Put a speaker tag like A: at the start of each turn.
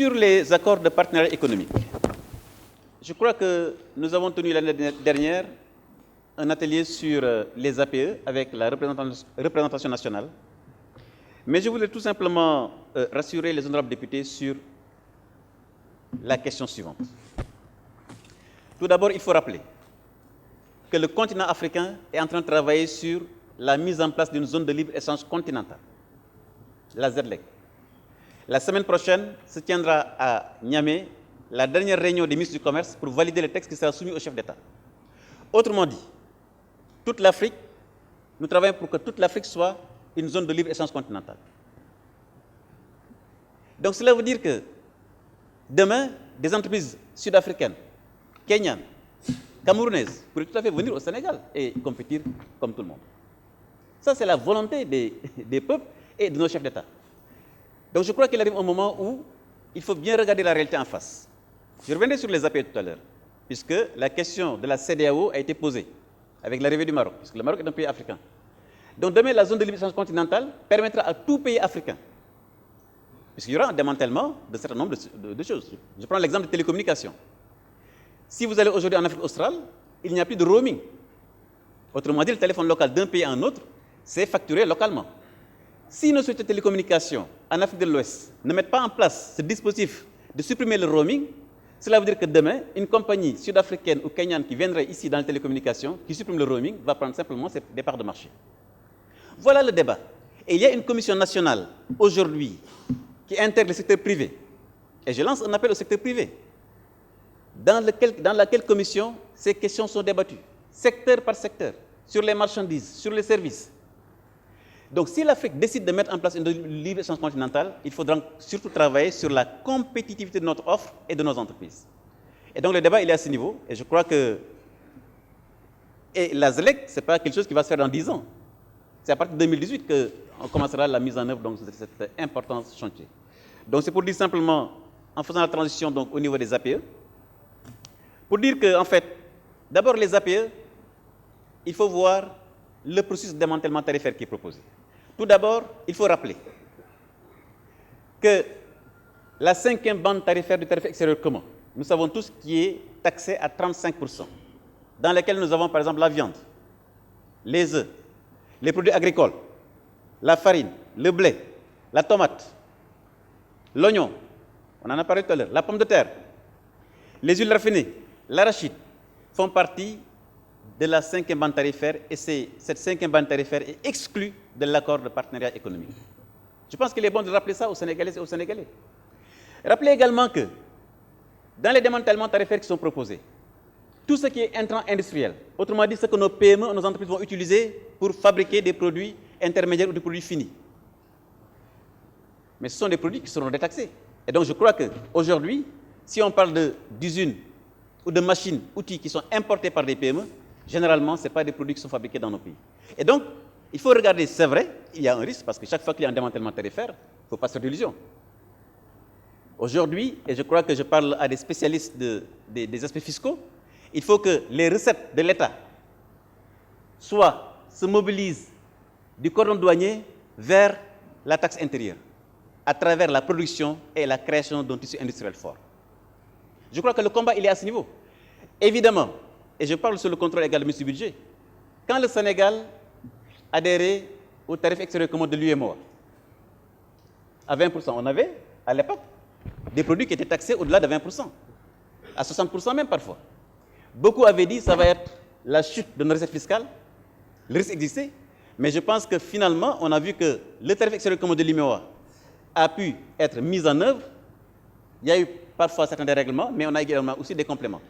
A: Sur les accords de partenariat économique, je crois que nous avons tenu l'année dernière un atelier sur les APE avec la représentation nationale. Mais je voulais tout simplement rassurer les honorables députés sur la question suivante. Tout d'abord, il faut rappeler que le continent africain est en train de travailler sur la mise en place d'une zone de libre-échange continentale, la ZLEC. La semaine prochaine se tiendra à Niamey la dernière réunion des ministres du Commerce pour valider le texte qui sera soumis au chef d'État. Autrement dit, toute l'Afrique, nous travaillons pour que toute l'Afrique soit une zone de libre-échange continentale. Donc cela veut dire que demain, des entreprises sud-africaines, kenyanes, camerounaises pourraient tout à fait venir au Sénégal et compétir comme tout le monde. Ça, c'est la volonté des peuples et de nos chefs d'État. Donc je crois qu'il arrive un moment où il faut bien regarder la réalité en face. Je reviendrai sur les APE tout à l'heure, puisque la question de la CEDEAO a été posée avec l'arrivée du Maroc, puisque le Maroc est un pays africain. Donc demain, la zone de libre-échange continentale permettra à tout pays africain, puisqu'il y aura un démantèlement de certain nombre de choses. Je prends l'exemple des télécommunications. Si vous allez aujourd'hui en Afrique australe, il n'y a plus de roaming. Autrement dit, le téléphone local d'un pays à un autre, c'est facturé localement. Si nos sociétés de télécommunications en Afrique de l'Ouest ne mettent pas en place ce dispositif de supprimer le roaming, cela veut dire que demain, une compagnie sud-africaine ou kenyane qui viendrait ici dans les télécommunications, qui supprime le roaming, va prendre simplement ses départs de marché. Voilà le débat. Et il y a une commission nationale aujourd'hui qui intègre le secteur privé. Et je lance un appel au secteur privé, dans laquelle commission ces questions sont débattues, secteur par secteur, sur les marchandises, sur les services. Donc si l'Afrique décide de mettre en place une libre-échange continentale, il faudra surtout travailler sur la compétitivité de notre offre et de nos entreprises. Et donc le débat, il est à ce niveau, et je crois que la ZLEC, ce n'est pas quelque chose qui va se faire dans 10 ans. C'est à partir de 2018 qu'on commencera la mise en œuvre donc, de cet important chantier. Donc c'est pour dire simplement, en faisant la transition donc, au niveau des APE, pour dire que, en fait, d'abord les APE, il faut voir le processus de démantèlement tarifaire qui est proposé. Tout d'abord, il faut rappeler que la 5e bande tarifaire du tarif extérieur commun, nous savons tous qui est taxée à 35%, dans laquelle nous avons par exemple la viande, les œufs, les produits agricoles, la farine, le blé, la tomate, l'oignon, on en a parlé tout à l'heure, la pomme de terre, les huiles raffinées, l'arachide, font partie de la 5e bande tarifaire et cette 5e bande tarifaire est exclue de l'accord de partenariat économique. Je pense qu'il est bon de rappeler ça aux Sénégalaises et aux Sénégalais. Rappelez également que dans les démantèlements tarifaires qui sont proposés, tout ce qui est intrant industriel, autrement dit ce que nos PME, nos entreprises vont utiliser pour fabriquer des produits intermédiaires ou des produits finis. Mais ce sont des produits qui seront détaxés. Et donc je crois qu'aujourd'hui, si on parle d'usines ou de machines, outils qui sont importés par des PME, généralement, ce n'est pas des produits qui sont fabriqués dans nos pays. Et donc, il faut regarder, c'est vrai, il y a un risque, parce que chaque fois qu'il y a un démantèlement tarifaire, il ne faut pas se faire d'illusions. Aujourd'hui, et je crois que je parle à des spécialistes des aspects fiscaux, il faut que les recettes de l'État se mobilisent du cordon douanier vers la taxe intérieure, à travers la production et la création d'un tissu industriel fort. Je crois que le combat, il est à ce niveau. Évidemment, et je parle sur le contrôle également du budget, quand le Sénégal adhérait au tarif extérieur commun de l'UEMOA, à 20%, on avait, à l'époque, des produits qui étaient taxés au-delà de 20%, à 60% même parfois. Beaucoup avaient dit que ça va être la chute de nos recettes fiscales, le risque existait, mais je pense que finalement, on a vu que le tarif extérieur commun de l'UEMOA a pu être mis en œuvre. Il y a eu parfois certains dérèglements, mais on a également aussi des compléments.